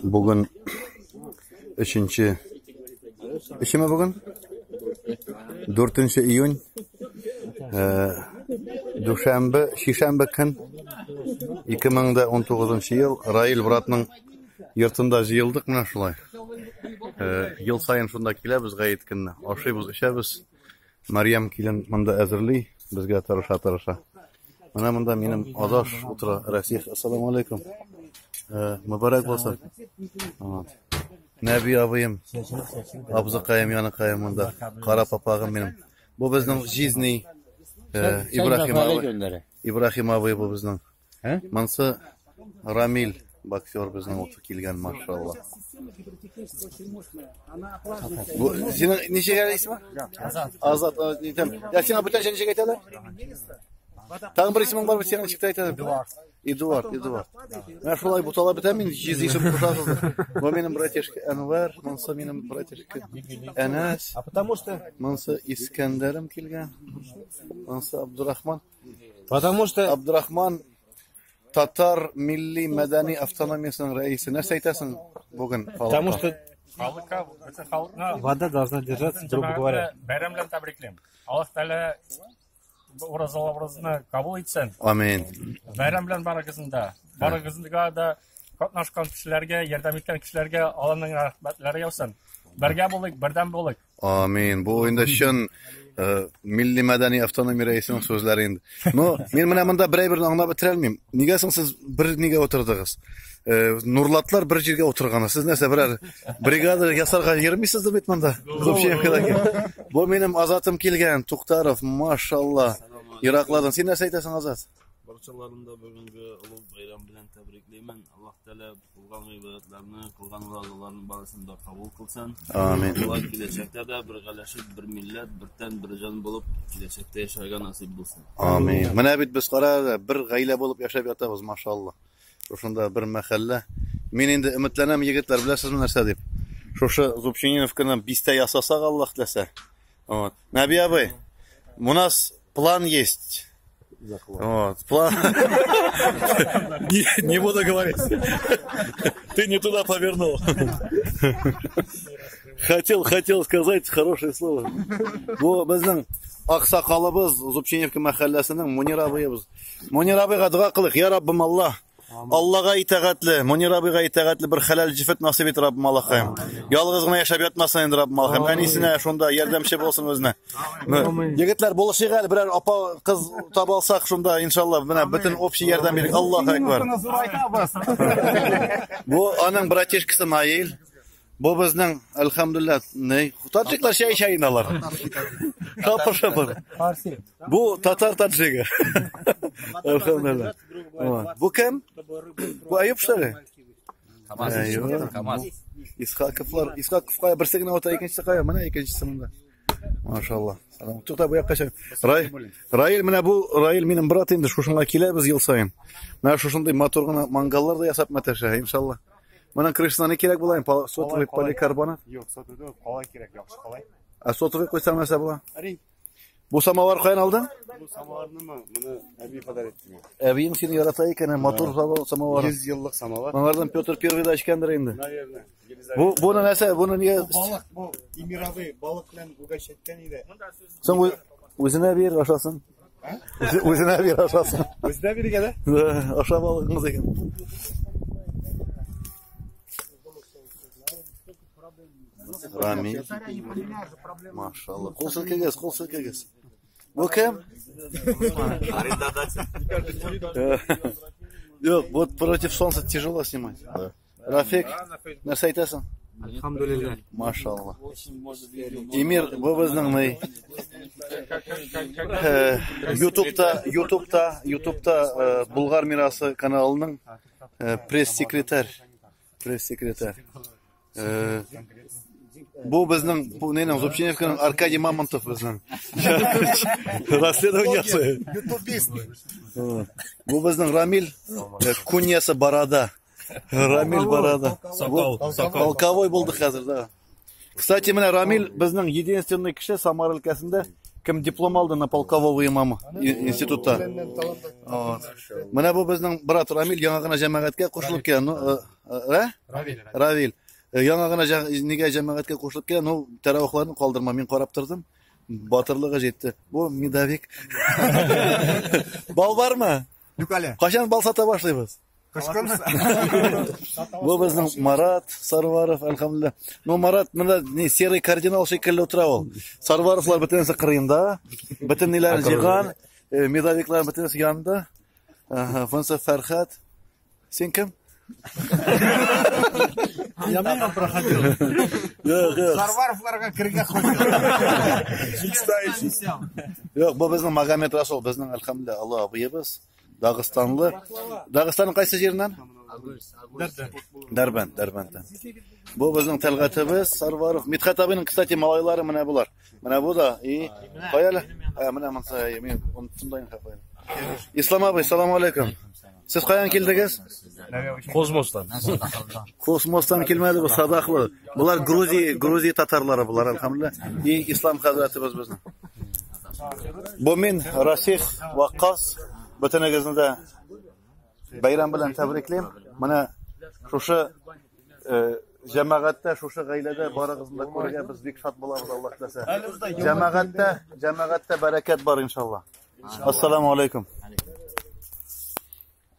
Bugün 3-ші bugün 4 iyun Duşanbe, Şişanbe gün 2019 yıl Rail Bratның yurtында жиылдық мына шулай. Ел сайын шунда киләбез гает көнне. Ашыйбыз, эчәбез. Марьям килен монда әзерли, безгә тырыша. Менә монда минем адаш утыра. Расих, ассаламу алейкум. Mübarek olsun. Nəbi abıyım, abzıqayım, yanıqayım onda. Qara papağım benim. Bu bizden Jizni, İbrahim abi bu bizden. Mansı Ramil, boksör bizden otu kilgen maşallah. Bu senin neçe gələ ismi? Azat. Ya sen bütün şey neçe gətirlər? Tağın bir ismin var mı senin çıktı aytadın? Эдуард. Я шулай бутала битамин, жизишим кушасыз. Bu benim братишка Anvar, монсы benim братишка Anas. А потому что монсы İskender'im келген. Монсы Abdurrahman. Потому что Abdurrahman Tatar Milli Medeni Avtonomiyasının reisi. Нәрсе айтасың bugün? Потому что халыққа вода должна держаться, грубо говоря. Бәйрәмлән тәбриклейм. Аллаһ Тәала оразаны кабул итсен. Amin. Бәйрәм белән барыгызында. Барыгызга да катнашкан кешеләргә, ярдәм иткән кешеләргә Аллаһның рәхмәтләре яусын. Бергә булыйк, бердәм булыйк. Amin. Bu oyunda şun Milli Medeni Avtonomi reisinin sözleri indi. No, men менә монда берәй-берне аңлап бетерә алмыйм. Нигәсең сез бер нигә утырдыгыз? Нурлатлар бер җиргә утырганы. Сез нәрсә берәр бригада ясарга йөрмисез дип монда. Бу минем Азатым килгән, Туктаров, машалла. Ираклардан. Син нәрсә әйтәсең, Азат? Barchalarında bugünkü ulug' bayram bilan tabrikleyman. Alloh taolo qilgan ibodatlarni, qilgan va'dalarni barasini da qabul qilsin. Amin. Alloh kelajakda da birgalashib, bir millat, birdan bir jon bo'lib kelajakda yashashga nasib bo'lsin. Amin. Менә бит без кара бер гаилә булып яшәп ятабыз, машалла. Шушында бер мәхәллә. Мин инде өметләнәм, егетләр, беләсезме нәрсә дип. Шушы Зубчининовканың бистә ясасак, Аллаһ теләсә. Вот. Наби абый, у нас план есть. Вот, план. Не буду говорить. Ты не туда повернул. Хотел сказать хорошее слово. Bu bizning Aqsaqalыбыз Зубчининовка мәхәлләсенең Мунир абыебыз. Мунир абыйга дуа кылык, я Раббым Аллаһ. Аллага итәгатьле, Мунир абыйга итәгатьле бер хәләл җифет насыйп ит, Раббым Аллаһым. Ялгыз гына яшәп ятмасын инде, Раббым Аллаһым. Әнисенә шунда ярдәмче булсын үзенә. Егетләр, булышыйк әле, берәр апа кыз таба алсак шунда, иншалла, менә бөтен общий ярдәм бирик. Аллаһу акбар. Бу аның братишкасы Наил. Bu bizning elhamdülillah ne? Taçiklar şey inalar. Şapır. Bu Tatar Taçiki. Elhamdülillah. Bu kim? Bu Ayıp şöyle. Kamaz. İshakıf'a birsegine ota ikincisi kaya. Mana ikincisi bunda. Maşallah. Salam. Tuta bu yaklaşık. Rail mene bu Rail benim bratımdır. Şuşunla kilebіз yıl sayın. Ben şuşunday motorguna mangallar da yasap meteşe inşallah. Bunun krışına ne gerek bulayım? Sotuvay polikarbonat? Yok, sotuvay kolay gerek, yaxşı kolay. Sotuvay koysam mesela bu? Bu samavar kayan aldın? Bu samovarni buni Abi qadar etdim. Abiyim seni yaratayken motor samavar. 100 yıllık samovar. Onlardan Piotr Первый açkandır indi. Bunu neyse, bunu niye? Balık bu. İmir abi balık bilen uğraş etken iyiydi. Sen özüne bir aşasın. Özüne bir aşasın. Özüne biri gele. Aşağı balığınız eken. Rami. Maşallah. Kol silkegez. Bu kim? Yok, вот против солнца тяжело снимать. Рафик, нәрсе айтасың? Elhamdülillah. Maşallah. Emir, bu bizning YouTube'da Bulgar Mirası kanalının press-sekreter. Bu bizning, bu nening Zubchinovkaning Arkadiy Mamontov bizning. Расследованиясы. Bu bizning Ramil kunyasi Barada. Ramil Barada. Полковой bo'ldi hozir da. Kстати, mana Ramil bizning единственный kishi Samara өлкәсендә kim diplom aldı na polkovого imamı institutda. Mana bu bizning brat Ramil yana gına cemaatga qo'shilib kelgan. Равил. Яңа гына нигә җәмәгатькә кушылып килә, ну тәравихларны калдырма, мин карап тордым. Батырлыгы җитте. Бу Медовик. Бал бармы? Юк әле. Качан бал сата башлыйбыз? Кышкын. Бу безнең Марат Сарваров, әлхәмдүлилләh. Ну Марат монда не серый кардинал шикелле утыра ул. Сарваровлар бөтенсе кырыенда, бөтен ниләрне җыйган, Медовиклар бөтенсе янында. Фонса Фәрхәт. Син кем? Я мимо проходил. Сарваровларга киргә Юк, бу безнең Магомед Расул, безнең әлхәмдүлилләh Алла абыебыз. Дагыстанлы. Дагыстанның кайсы җиреннән? Дәрбәндән. Бу безнең Тәлгатыбыз Сарваров. Мидхәт абыйның, кстати, малайлары менә булар. Менә бу да. Каялы? Менә монса, мин унтымдайын хәфәйм. Ислам абый, салам алейкум. Сез каян килдегез? Космостан. Космостан килмәде бу, садаклы. Булар Грузия татарлары булар, әлхәмдүлилләh. Ислам хәзрәтебез безнең. Бу мин Расих Ваккас. Бөтенегезне дә бәйрәм белән тәбриклим. Менә шушы җәмәгатьтә, шушы гаиләдә барыгызны да күрергә без бик шат булабыз, Аллаһ теләсә. Җәмәгатьтә бәрәкәт бар иншаллах. Ассаламу алейкум.